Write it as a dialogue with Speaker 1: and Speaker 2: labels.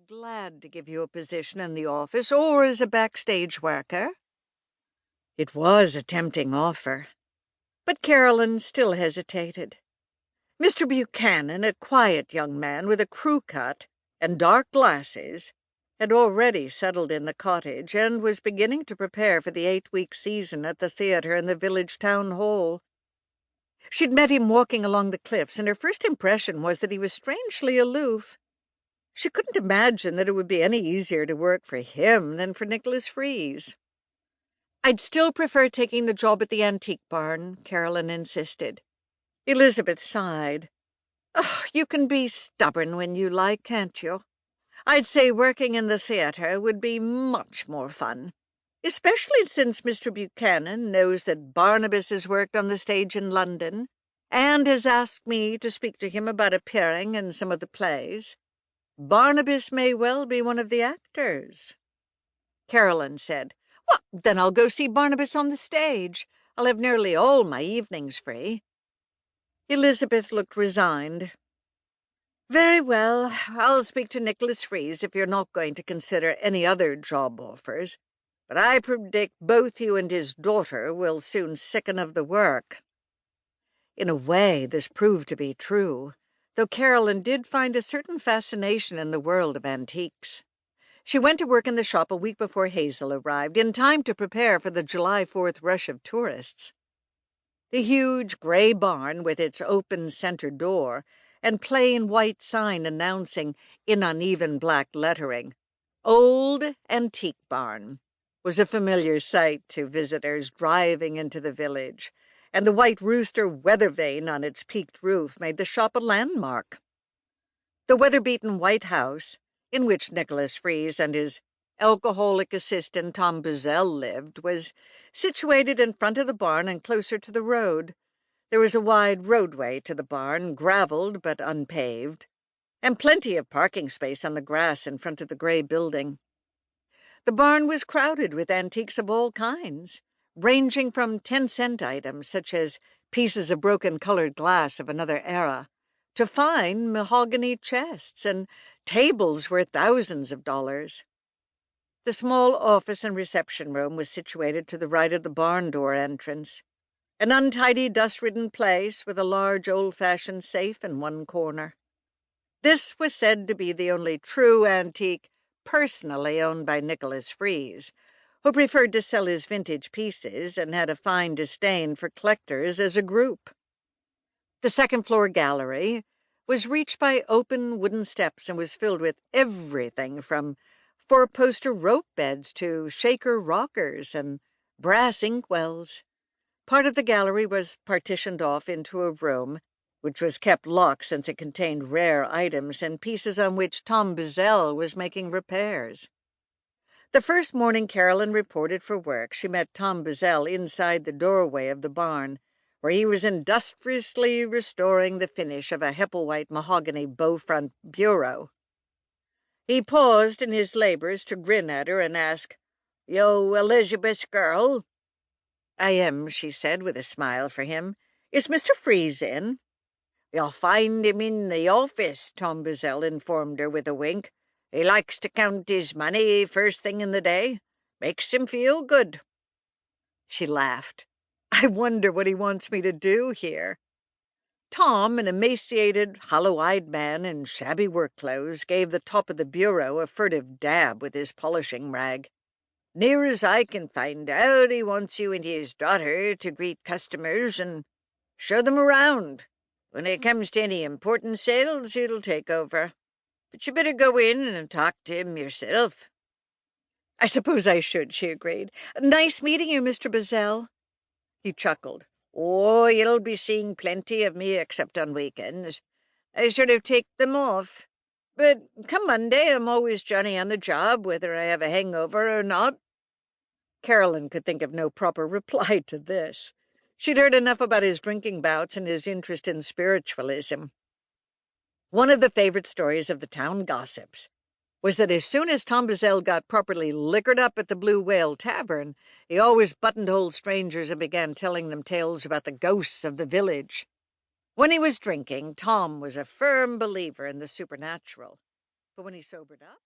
Speaker 1: glad to give you a position in the office or as a backstage worker." It was a tempting offer, but Carolyn still hesitated. Mr. Buchanan, a quiet young man with a crew cut and dark glasses, had already settled in the cottage and was beginning to prepare for the 8-week season at the theatre in the village town hall. She'd met him walking along the cliffs, and her first impression was that he was strangely aloof. She couldn't imagine that it would be any easier to work for him than for Nicholas Freeze. "I'd still prefer taking the job at the antique barn," Carolyn insisted. Elizabeth sighed. "Oh, you can be stubborn when you like, can't you? I'd say working in the theatre would be much more fun, especially since Mr. Buchanan knows that Barnabas has worked on the stage in London and has asked me to speak to him about appearing in some of the plays. Barnabas may well be one of the actors." Carolyn said, "Well, then I'll go see Barnabas on the stage. I'll have nearly all my evenings free." Elizabeth looked resigned. "Very well, I'll speak to Nicholas Freeze if you're not going to consider any other job offers, but I predict both you and his daughter will soon sicken of the work." In a way, this proved to be true, though Carolyn did find a certain fascination in the world of antiques. She went to work in the shop a week before Hazel arrived, in time to prepare for the July 4th rush of tourists. The huge gray barn, with its open center door and plain white sign announcing, in uneven black lettering, "Old Antique Barn," was a familiar sight to visitors driving into the village, and the white rooster weather vane on its peaked roof made the shop a landmark. The weather-beaten white house, in which Nicholas Freeze and his alcoholic assistant Tom Buzzell lived, was situated in front of the barn and closer to the road. There was a wide roadway to the barn, gravelled but unpaved, and plenty of parking space on the grass in front of the gray building. The barn was crowded with antiques of all kinds, ranging from 10-cent items such as pieces of broken colored glass of another era, to fine mahogany chests and tables worth thousands of dollars. The small office and reception room was situated to the right of the barn door entrance, an untidy, dust-ridden place with a large old-fashioned safe in one corner. This was said to be the only true antique personally owned by Nicholas Freeze, who preferred to sell his vintage pieces and had a fine disdain for collectors as a group. The second-floor gallery was reached by open wooden steps and was filled with everything from four-poster rope beds to shaker rockers and brass inkwells. Part of the gallery was partitioned off into a room, which was kept locked since it contained rare items and pieces on which Tom Buzzell was making repairs. The first morning Carolyn reported for work, she met Tom Buzzell inside the doorway of the barn, where he was industriously restoring the finish of a Hepplewhite mahogany bow-front bureau. He paused in his labors to grin at her and ask, "You Elizabeth's girl?" "I am," she said, with a smile for him. "Is Mr. Freeze in?" "You'll find him in the office," Tom Buzzell informed her with a wink. "He likes to count his money first thing in the day. Makes him feel good." She laughed. "I wonder what he wants me to do here." Tom, an emaciated, hollow-eyed man in shabby work clothes, gave the top of the bureau a furtive dab with his polishing rag. "Near as I can find out, he wants you and his daughter to greet customers and show them around. When it comes to any important sales, it'll take over. But you better go in and talk to him yourself." "I suppose I should," she agreed. "Nice meeting you, Mr. Buzzell." He chuckled. "Oh, you'll be seeing plenty of me except on weekends. I sort of take them off. But come Monday, I'm always Johnny on the job, whether I have a hangover or not." Carolyn could think of no proper reply to this. She'd heard enough about his drinking bouts and his interest in spiritualism. One of the favorite stories of the town gossips was that as soon as Tom Buzzell got properly liquored up at the Blue Whale Tavern, he always buttonholed strangers and began telling them tales about the ghosts of the village. When he was drinking, Tom was a firm believer in the supernatural, but when he sobered up...